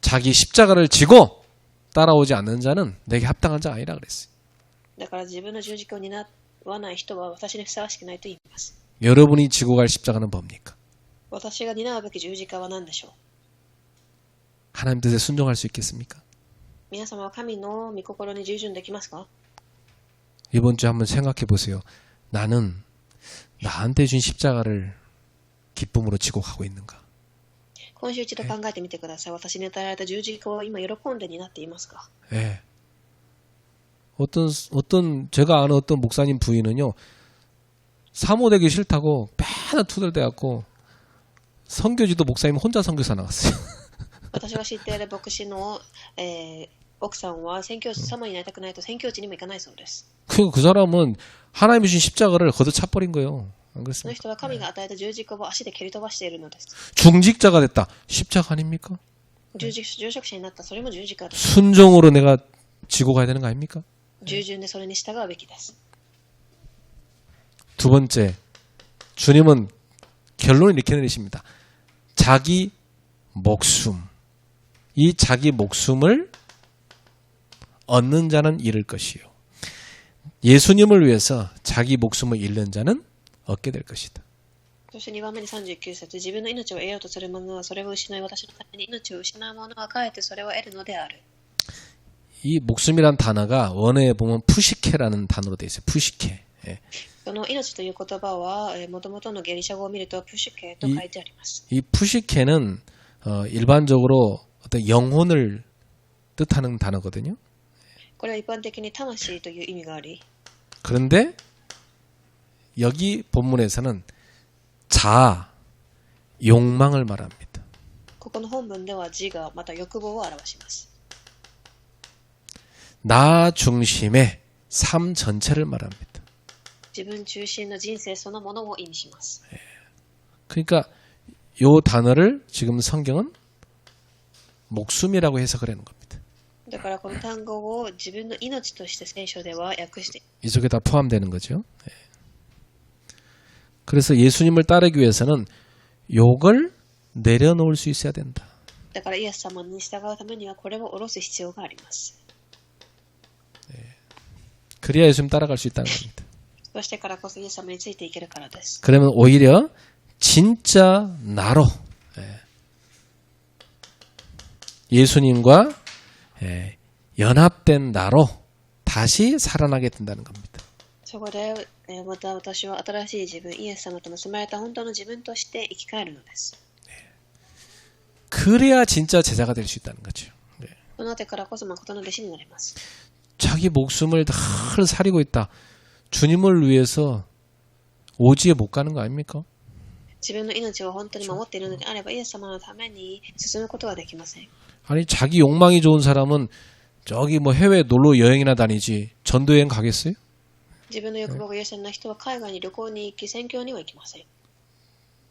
자기 십자가를 지고 따라오지 않는 자는 내게 합당한 자 아니라 그랬어요. だから自分の十字架を担わない人は私にふさわしくないと言います。 여러분이 지고 갈 십자가는 뭡니까? 私が担うべき十字架は何でしょう。 하나님 뜻에 순종할 수 있겠습니까? 皆様は神の御心に従順できますか。 이번 주 한번 생각해 보세요. 나는 나한테 준 십자가를 기쁨으로 지고 가고 있는가? 今週一度考えてみてください。私に与えられた十字架を今喜んで担っていますか。 예. 어떤 제가 아는 어떤 목사님 부인은요. 사모되기 싫다고 맨날 투덜대갖고 선교지도 목사님 혼자 선교사 나갔어요. 私が知っている牧師の、奥さんは宣教師様になりたくないと宣教地にも行かないそうです。 그 사람은 하나님이 주신 십자가를 걷어차버린 거예요. 안 その 그렇습니까? 人は神が与えた十字架を足で蹴り飛ばしているのです。 중직자가 됐다. 십자가 아닙니까? 住職者になったそれも十字架です。 순종으로 내가 지고 가야 되는 거 아닙니까? 従順でそれに従うべきです。 두 번째, 주님은 결론을 이렇게 내리십니다. 자기 목숨. 이 자기 목숨을 얻는 자는 잃을 것이요. 예수님을 위해서 자기 목숨을 잃는 자는 얻게 될 것이다. そして2番目に39節、自分の命を得ようとする者はそれを失い、私のために命を失う者はかえってそれを得るのである。 이 목숨이란 단어가 원어에 보면 푸시케라는 단어로 되어 있어요. 푸시케. 예. その命という言葉は、元々のゲリシャ語を見るとプシュケと書いてあります。 이 푸시케는 일반적으로 어떤 영혼을 뜻하는 단어거든요. これは一般的に魂という意味があり、 그런데 여기 본문에서는 자아, 욕망을 말합니다. ここの本文では自我また欲望を表します。 나 중심의 삶 전체를 말합니다. 自分中心の人生そのものを意味します。 그러니까 요 단어를 지금 성경은 목숨이라고 해석을 하는 겁니다. だからこの単語を自分の命として聖書では訳して、 이 속에 다 포함되는 거죠. 예. 그래서 예수님을 따르기 위해서는 욕을 내려놓을 수 있어야 된다. だからイエス様に従うためにはこれを下ろす必要があります。 그래야 예수님 따라갈 수 있다는 겁니다. そしてからこそイエス様についていけるからです。 그러면 오히려 진짜 나로 예수님과 연합된 나로 다시 살아나게 된다는 겁니다. そこで、また私は新しい自分、イエス様と結ばれた本当の自分として生き返るのです。 그래야 진짜 제자가 될 수 있다는 거죠. そうなってからこそ誠の弟子になります。 자기 목숨을 늘 사리고 있다. 주님을 위해서 오지에 못 가는 거 아닙니까? 自分の命を本当に守っているのであれば、イエス様のために進むことはできません。 아니 자기 욕망이 좋은 사람은 저기 뭐 해외 놀러 여행이나 다니지 전도 여행 가겠어요? 自分の欲望が優先な人は海外に旅行に行き宣教には行きません。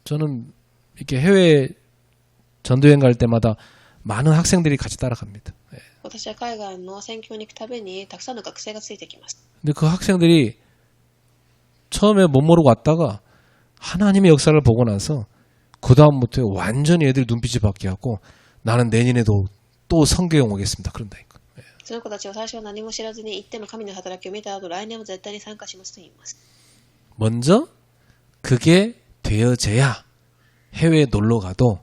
저는 이렇게 해외 전도 여행 갈 때마다 많은 학생들이 같이 따라갑니다. 私は海外の宣教に行くたびにたくさんの学生がついてきます。 근데 그 학생들이 처음에 못 모르고 왔다가 하나님의 역사를 보고 나서 그 다음부터 완전히 애들 눈빛이 바뀌었고 나는 내년에도 또 성경 오겠습니다. 그런다니까. その子たちは最初は何も知らずに行っても神の働きを見た後、来年も絶対に参加しますと言います。 먼저 그게 되어져야 해외에 놀러 가도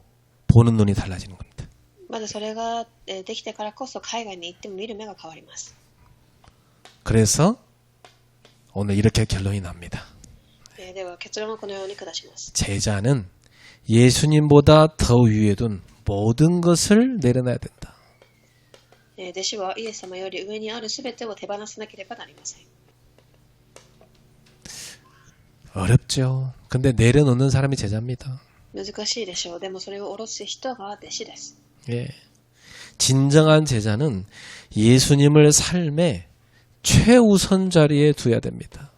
보는 눈이 달라지는 겁니다. まずそれができてからこそ海外に行っても見る目が変わります。 그래서 오늘 이렇게 결론이 납니다. では結論はこのように下します。 제자는 예수님보다 더 위에 둔 모든 것을 내려놔야 된다. 弟子はイエス様より上にあるすべてを手放さなければなりません。 어렵죠. 근데 내려놓는 사람이 제자입니다. 難しいでしょう。でもそれを下ろす人が弟子です。 예. 진정한 제자는 예수님을 삶의 최우선 자리에 두어야 됩니다.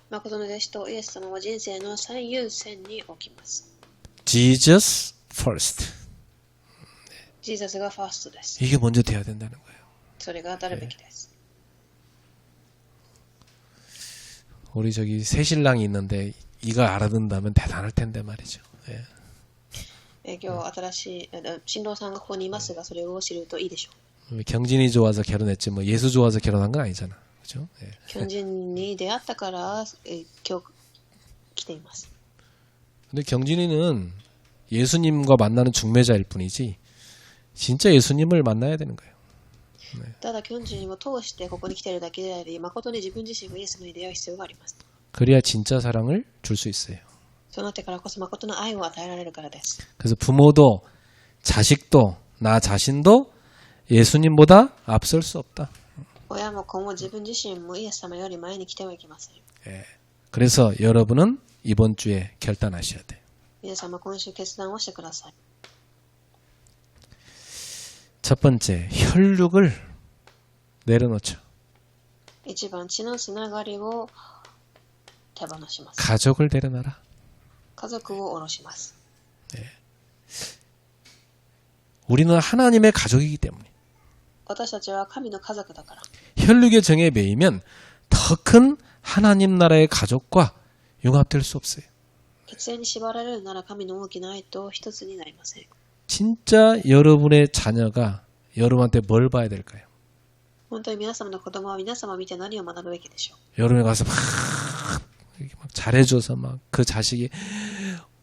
誠の弟子とイエス様は人生の最優先に置きます。 Jesus first. ジーザスがファーストです。 이게 먼저 돼야 된다는 거예요. それが当たるべきです。 우리 저기 새신랑이 있는데 이거 알아듣는다면 대단할 텐데 말이죠. 예. 今日新しい新郎さんがここにいますが、それを知るといいでしょう。 경진이 좋아서 결혼했지 뭐 예수 좋아서 결혼한 건 아니잖아. 그죠? 예. 巨人に出会ったから、今日来ています。 근데 경진이는 예수님과 만나는 중매자일 뿐이지 진짜 예수님을 만나야 되는 거예요. ただ巨人を通してここに来ているだけであり、誠に自分自身がイエス様に出会う必要があります。 그래야 진짜 사랑을 줄 수 있어요. そうなってからこそ誠の愛を与えられるからです。 그래서 부모도 자식도 나 자신도 예수님보다 앞설 수 없다. 親も子も自分自身もイエス様より前に来てはいけません。 예. 그래서 여러분은 이번 주에 결단하셔야 돼요. 皆様今週決断をしてください。 첫 번째, 혈육을 내려놓죠. 一番、血のつながりを手放します。 가족을 내려놔라. 家族を下ろします。 우리는 하나님의 가족이기 때문에 私たちは神の家族だから。 혈육의 정에 매이면 더 큰 하나님 나라의 가족과 융합될 수 없어요. 血縁に縛られるなら神の大きな愛と一つになりません。 진짜 여러분의 자녀가 여러분한테 뭘 봐야 될까요? 本当に皆様の子供は皆様を見て何を学ぶべきでしょう。 여러분이 가서 막 이렇게 막 잘해줘서 막 그 자식이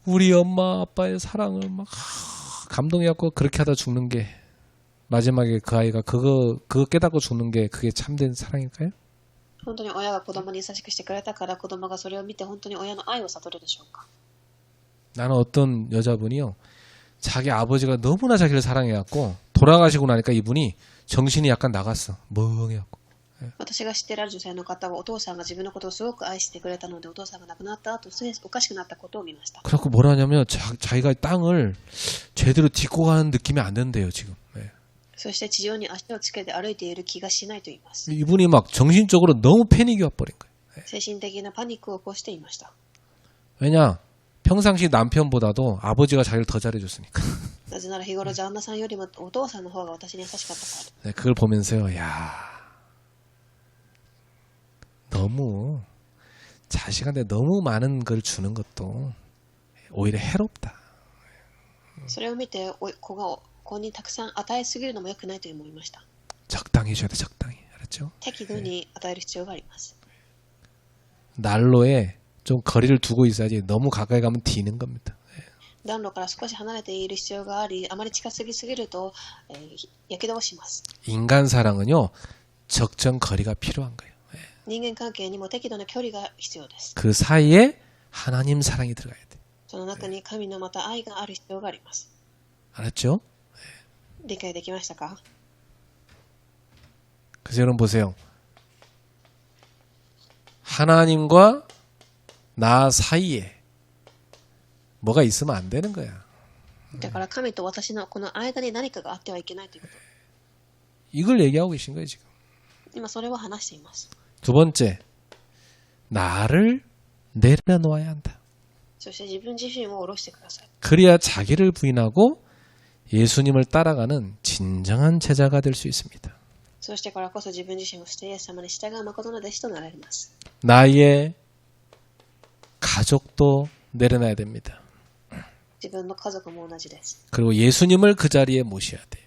우리 엄마 아빠의 사랑을 막 감동해갖고 그렇게 하다 죽는 게 마지막에 그 아이가 그거 깨닫고 죽는 게 그게 참된 사랑일까요? 本当に親が子供に優しくしてくれたから子供がそれを見て本当に親の愛を悟るでしょうか。 나는 어떤 여자분이요, 자기 아버지가 너무나 자기를 사랑해갖고 돌아가시고 나니까 이분이 정신이 약간 나갔어. 멍해갖고. 私が知っているある女性の方はお父さんが自分のことをすごく愛してくれたのでお父さんが亡くなった後おかしくなったことを見ました。 그래갖고 뭐라 하냐면 자기가 땅을 제대로 딛고 가는 느낌이 안 든대요 지금. 네. そして地上に足をつけて歩いている気がしないと言います。 이분이 막 정신적으로 너무 패닉이 와버린 거예요. 精神的なパニックを起こしていました。 왜냐? 평상시 남편보다도 아버지가 자기를 더 잘해줬으니까. なぜなら日頃旦那さんよりもお父さんの方が私に優しかったから。 네, 그걸 보면서요, 야, 너무 자식한테 너무 많은 걸 주는 것도 오히려 해롭다. それを見て子にたくさん与えすぎるのも良くないと思いました。 적당히 줘야 돼, 적당히. 알았죠? 適度に与える必要があります。 난로에 좀 거리를 두고 있어야지 너무 가까이 가면 뒤는 겁니다. 暖炉から少し離れている必要があり、あまり近すぎすぎると、やけどをします。 인간 사랑은요, 적정 거리가 필요한 거예요. 人間関係にも適度な距離が必要です。 그 사이에 하나님 사랑이 들어가야 돼. その中に神のまた愛がある必要があります。 알았죠? 理解できましたか？ 그래서 여러분 보세요. 하나님과 나 사이에 뭐가 있으면 안 되는 거야. だから神と私のこの間に何かがあってはいけないということ。 이걸 얘기하고 계신 거예요, 지금. 今それを話しています。 두 번째, 나를 내려놓아야 한다. そして自分自身を下ろしてください。 그래야 자기를 부인하고 예수님을 따라가는 진정한 제자가 될 수 있습니다. そうしてからこそ自分自身を捨てイエス様に従う誠の弟子となられます。 나의 가족도 내려놔야 됩니다. 自分の家族も同じです。 그리고 예수님을 그 자리에 모셔야 돼요.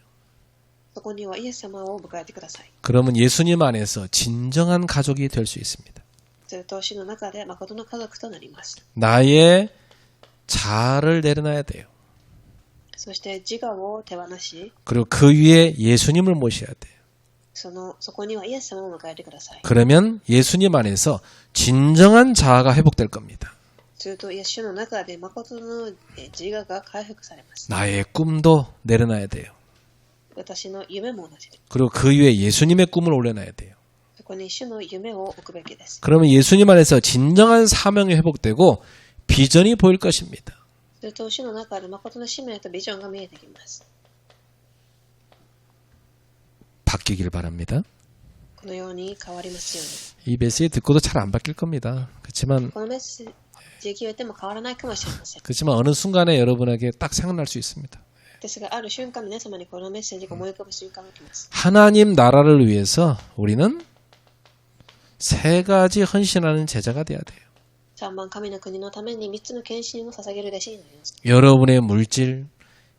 そこにはイエス様を迎えてください。 그러면 예수님 안에서 진정한 가족이 될 수 있습니다. すると主の中で誠の家族となります。 나의 자아를 내려놔야 돼요. そして自我を手放し、 그리고 그 위에 예수님을 모셔야 돼요. そこにはイエス様を迎えてください。 그러면 예수님 안에서 진정한 자아가 회복될 겁니다. するとイエス主の中で誠の自我が回復されます。 나의 꿈도 내려놔야 돼요. 私の夢も同じです。 그리고 그 위에 예수님의 꿈을 올려놔야 돼요. そこに主の夢を置くべきです。 그러면 예수님 안에서 진정한 사명이 회복되고 비전이 보일 것입니다. すると主の中で誠の使命とビジョンが見えてきます。 바뀌길 바랍니다. このように変わりますように。 이 메시지 듣고도 잘 안 바뀔 겁니다. 그렇지만 このメッセージ聞いても変わらないかもしれません。 그렇지만 어느 순간에 여러분에게 딱 생각날 수 있습니다. ですが、ある瞬間皆様にこのメッセージが思い浮かぶ瞬間が来ます。 하나님 나라를 위해서 우리는 세 가지 헌신하는 제자가 돼야 돼요. 3番神の国のために3つの献身を捧げる弟子になります。 여러분의 물질,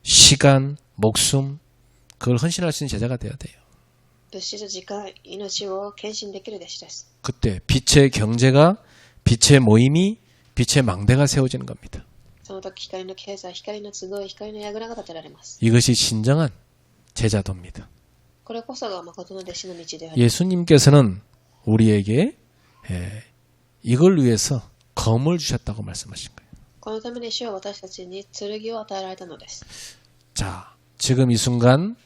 시간, 목숨 그걸 헌신할 수 있는 제자가 돼야 돼요. 物質と時間、命を献身できる弟子です。 그때 빛의 경제가 빛의 모임이 빛의 망대가 세워지는 겁니다. その時光の経済、光の集い、光の櫓が立てられます。 이것이 진정한 제자도입니다. これこそが誠の弟子の道であり、 예수님께서는 우리에게 이걸 위해서 검을 주셨다고 말씀하신 거예요. このために主は私たちに剣を与えられたのです。 자, 지금 이 순간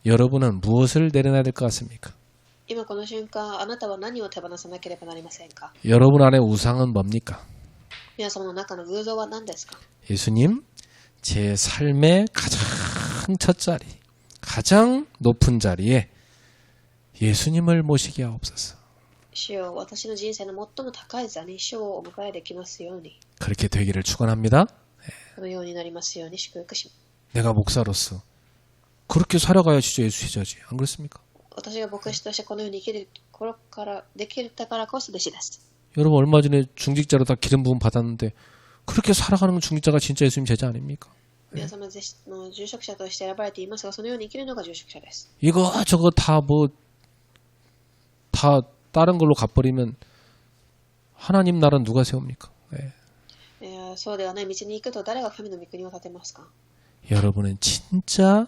여러분은 무엇을 내려놔야 될 것 같습니까? 今この瞬間、あなたは何を手放さなければなりませんか？ 여러분 안에 우상은 뭡니까? 皆様の中の偶像は何ですか？ 예수님, 제 삶의 가장 첫 자리, 가장 높은 자리에 예수님을 모시게 하옵소서. 主よ、私の人生の最も高い座に主をお迎えできますように、 그렇게 되기를 축원합니다. このようになりますように祝福します。 내가 목사로서 그렇게 살아가야 진짜 예수 제자지. 안 그렇습니까? 私が牧師としてこのように生きる頃からできたからこそ弟子です。 여러분 얼마 전에 중직자로 다 기름 부음 받았는데 그렇게 살아가는 중직자가 진짜 예수님 제자 아닙니까? 皆様の住職者として選ばれていますが、そのように生きるのが住職者です。 이거 저거 다 다른 걸로 갚버리면 하나님 나라 누가 세웁니까? 예. そうではない道に行くと誰が神の御国を建てますか？ 여러분은 진짜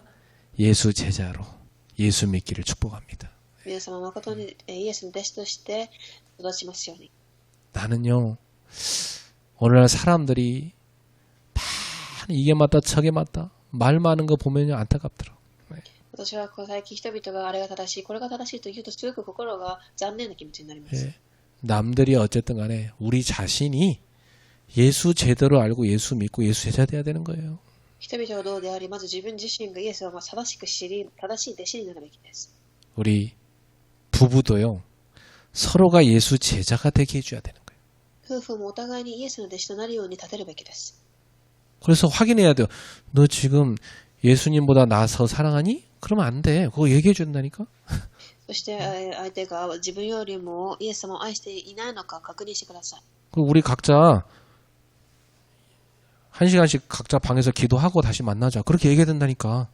예수 제자로 예수 믿기를 축복합니다. 皆様誠にイエスの弟子として育ちますように。 나는요, 오늘날 사람들이 다 이게 맞다 저게 맞다 말 많은 거 보면 안타깝더라. 私は最近人々があれが正しい、これが正しいと言うとすごく心が残念な気持ちになります。 예. 남들이 어쨌든 간에 우리 자신이 예수 제대로 알고 예수 믿고 예수 제자 돼야 되는 거예요. 人々はどうであり、まず自分自身がイエスを正しく知り、正しい弟子になるべきです。 우리 부부도요, 서로가 예수 제자가 되게 해줘야 되는 거예요. 夫婦もお互いにイエスの弟子となるように立てるべきです。 그래서 확인해야 돼요. 너 지금 예수님보다 나서 사랑하니? 그러면 안 돼. 그거 얘기해 준다니까. そして相手が自分よりもイエス様を愛していないのか確認してください。 그리고 우리 각자 1시간씩 각자 방에서 기도하고 다시 만나자. 그렇게 얘기해야 된다니까.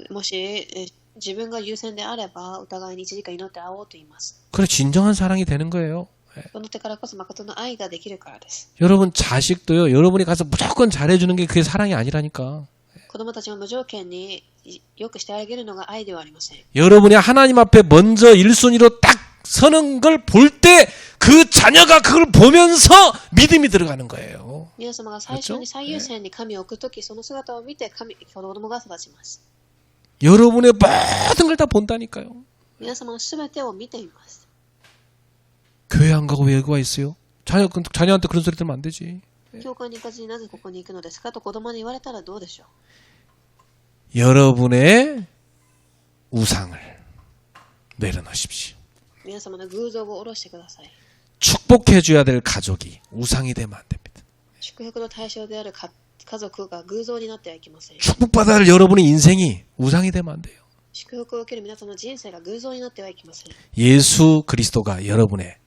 もし自分が優先であれば、お互いに1時間祈って会おうと言います。 그래 진정한 사랑이 되는 거예요. その手からこそ誠の愛ができるからです。 여러분 자식도요. 여러분이 가서 무조건 잘해주는 게 그게 사랑이 아니라니까. 子供たちも無条件によくしてあげるのが愛ではありません。 여러분이 하나님 앞에 먼저 1순위로 딱 서는 걸 볼 때 그 자녀가 그걸 보면서 믿음이 들어가는 거예요. 皆様が最初に最優先に神を置くとき、その姿を見て子供が育ちます。 여러분의 모든 걸 다 본다니까요. 皆様のすべてを見ています。 교회 안 가고 왜 여기 와 있어요? 자녀한테 그런 소리 들으면 안 되지. 教会に行かずになぜここに行くのですかと子供に言われたらどうでしょう。 여러분의 우상을 내려놓으십시오. 皆様の偶像を下ろしてください。 축복해줘야 될 가족이 우상이 되면 안 됩니다. 祝福の対象である家族が偶像になってはいけません。 축복받아야 할 여러분의 인생이 우상이 되면 안 돼요. 祝福を受ける皆さんの人生が偶像になってはいけません。 예수 그리스도가 여러분의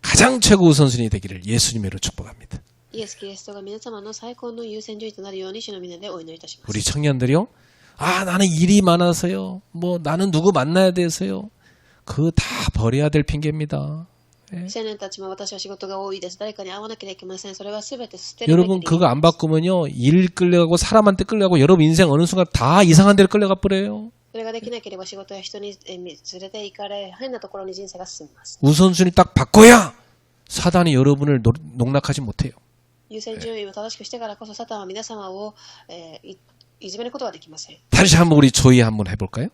가장 최고 우선순위 되기를 예수님으로 축복합니다. イエス・キリストが皆様の最高の優先順位となるように主の皆でお祈りいたします。 우리 청년들이요. 아 나는 일이 많아서요. 뭐 나는 누구 만나야 돼서요. 그거 다 버려야 될 핑계입니다. 青年たちも私は仕事が多いです。誰かに会わなければいけません。それは全て捨てるべきで 여러분 그거 안 바꾸면요. 일 끌려가고 사람한테 끌려가고 여러분 인생 어느 순간 다 이상한 데로 끌려가 버려요. それができなければ仕事や人に連れて行かれ、変なところに人生が進みます。 우선순위 딱 바꿔야 사단이 여러분을 농락하지 못해요. 優先順位を正しくしてからこそサタンは皆様を、いじめることができません。 다시 한번 우리 조의 한번 해볼까요?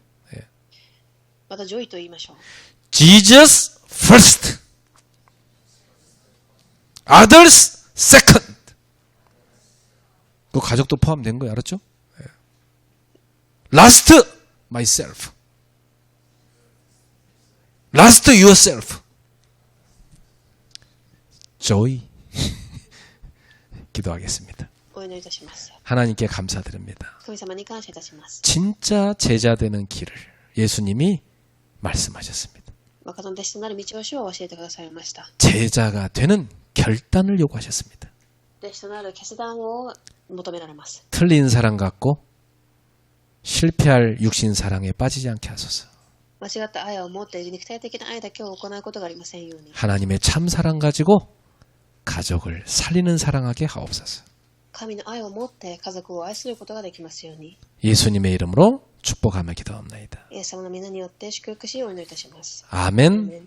また上位と言いましょう。 Jesus first, others second. 그 가족도 포함된 거예요, 알았죠? Last myself, last yourself. Joy. 기도하겠습니다. お祈りいたします。 하나님께 감사드립니다. 神様に感謝いたします。 진짜 제자 되는 길을 예수님이 말씀하셨습니다. 誠の弟子となる道を主は教えてくださいました。 제자가 되는 결단을 요구하셨습니다. 弟子となる決断を求められます。 틀린 사랑 같고 실패할 육신 사랑에 빠지지 않게 하소서. 間違った愛を持っている肉体的な愛だけを行うことがありませんように。 하나님의 참 사랑 가지고 가족을 살리는 사랑하게 하옵소서. 神の愛を持って家族を愛することができますように。 예수님의 이름으로 축복하며 기도합나이다. イエス様の皆によって祝福しお祈りいたします。 아멘.